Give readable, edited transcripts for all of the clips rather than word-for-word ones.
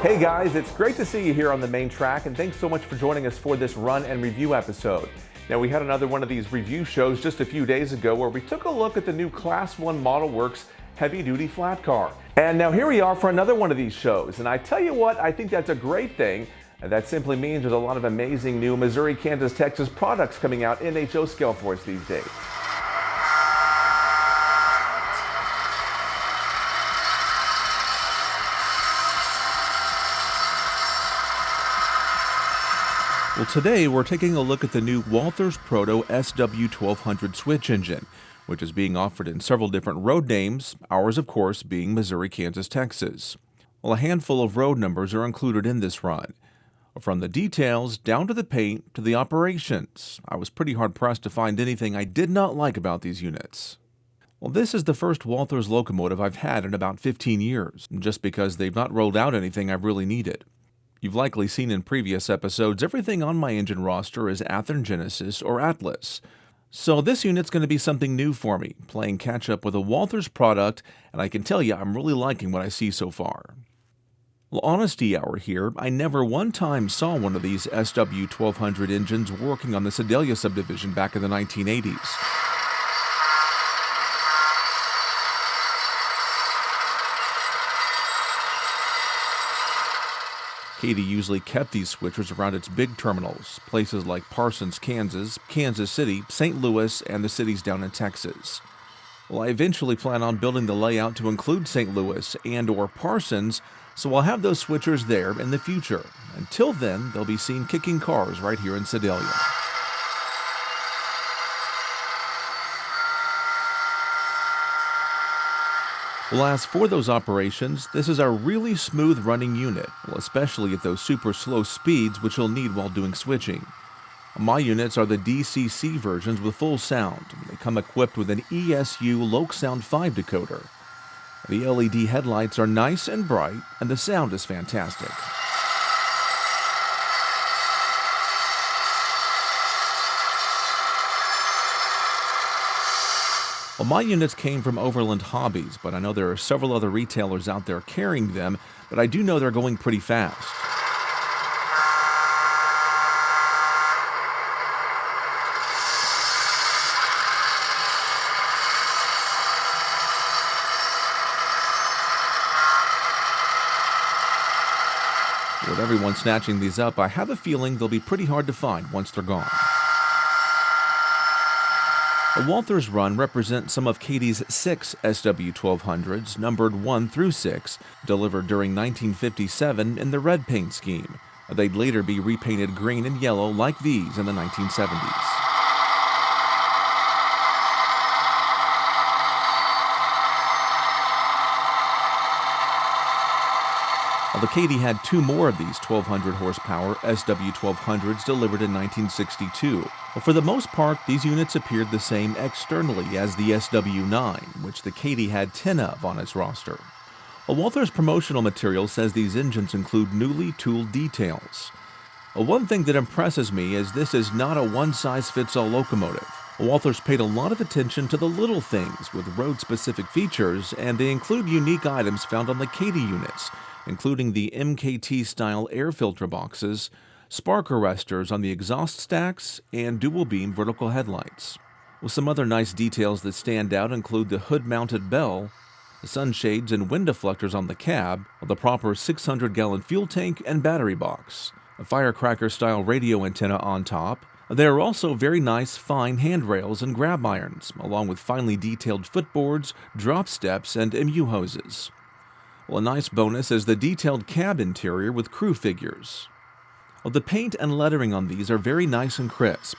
Hey guys, it's great to see you here on the main track, and thanks so much for joining us for this run and review episode. Now, we had another one of these review shows just a few days ago where we took a look at the new Class 1 Model Works heavy-duty flat car. And now here we are for another one of these shows, and I tell you what, I think that's a great thing. And that simply means there's a lot of amazing new Missouri, Kansas, Texas products coming out in HO scale for us these days. Well, today we're taking a look at the new WalthersProto SW1200 switch engine, which is being offered in several different road names, ours of course being Missouri, Kansas, Texas. Well, a handful of road numbers are included in this run. From the details down to the paint to the operations, I was pretty hard-pressed to find anything I did not like about these units. Well, this is the first Walthers locomotive I've had in about 15 years, just because they've not rolled out anything I've really needed. You've likely seen in previous episodes, everything on my engine roster is Athearn Genesis or Atlas. So this unit's going to be something new for me, playing catch-up with a Walthers product, and I can tell you I'm really liking what I see so far. Well, honesty hour here, I never one time saw one of these SW1200 engines working on the Sedalia subdivision back in the 1980s. Katy usually kept these switchers around its big terminals, places like Parsons, Kansas, Kansas City, St. Louis, and the cities down in Texas. Well, I eventually plan on building the layout to include St. Louis and/or Parsons, so I'll have those switchers there in the future. Until then, they'll be seen kicking cars right here in Sedalia. Well, as for those operations, this is a really smooth running unit, well, especially at those super slow speeds which you'll need while doing switching. My units are the DCC versions with full sound. They come equipped with an ESU Loc Sound 5 decoder. The LED headlights are nice and bright, and the sound is fantastic. Well, my units came from Overland Hobbies, but I know there are several other retailers out there carrying them, but I do know they're going pretty fast. With everyone snatching these up, I have a feeling they'll be pretty hard to find once they're gone. A Walthers run represents some of Katy's 6 SW1200s, numbered 1 through 6, delivered during 1957 in the red paint scheme. They'd later be repainted green and yellow like these in the 1970s. The Katy had 2 more of these 1,200 horsepower SW1200s delivered in 1962. For the most part, these units appeared the same externally as the SW9, which the Katy had 10 of on its roster. Walthers promotional material says these engines include newly tooled details. One thing that impresses me is this is not a one-size-fits-all locomotive. Walthers paid a lot of attention to the little things with road-specific features, and they include unique items found on the Katy units, including the MKT-style air filter boxes, spark arresters on the exhaust stacks, and dual-beam vertical headlights. Well, some other nice details that stand out include the hood-mounted bell, the sunshades and wind deflectors on the cab, the proper 600-gallon fuel tank and battery box, a firecracker-style radio antenna on top. There are also very nice fine handrails and grab irons, along with finely detailed footboards, drop steps, and MU hoses. Well, a nice bonus is the detailed cab interior with crew figures. Well, the paint and lettering on these are very nice and crisp.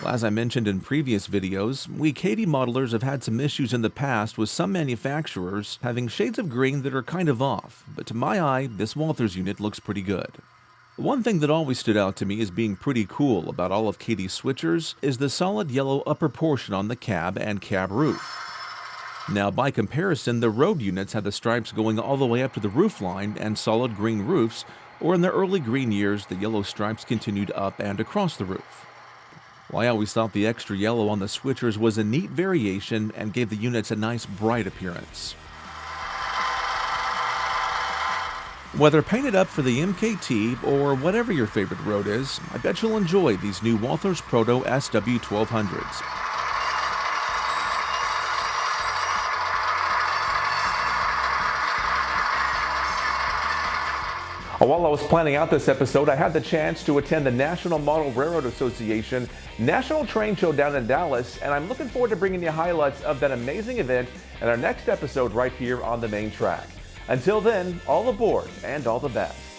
Well, as I mentioned in previous videos, we Katy modelers have had some issues in the past with some manufacturers having shades of green that are kind of off, but to my eye, this Walthers unit looks pretty good. One thing that always stood out to me as being pretty cool about all of Katy's switchers is the solid yellow upper portion on the cab and cab roof. Now, by comparison, the road units had the stripes going all the way up to the roofline and solid green roofs, or in the early green years, the yellow stripes continued up and across the roof. Well, I always thought the extra yellow on the switchers was a neat variation and gave the units a nice bright appearance. Whether painted up for the MKT or whatever your favorite road is, I bet you'll enjoy these new WalthersProto SW1200s. While I was planning out this episode, I had the chance to attend the National Model Railroad Association National Train Show down in Dallas, and I'm looking forward to bringing you highlights of that amazing event in our next episode right here on the main track. Until then, all aboard and all the best.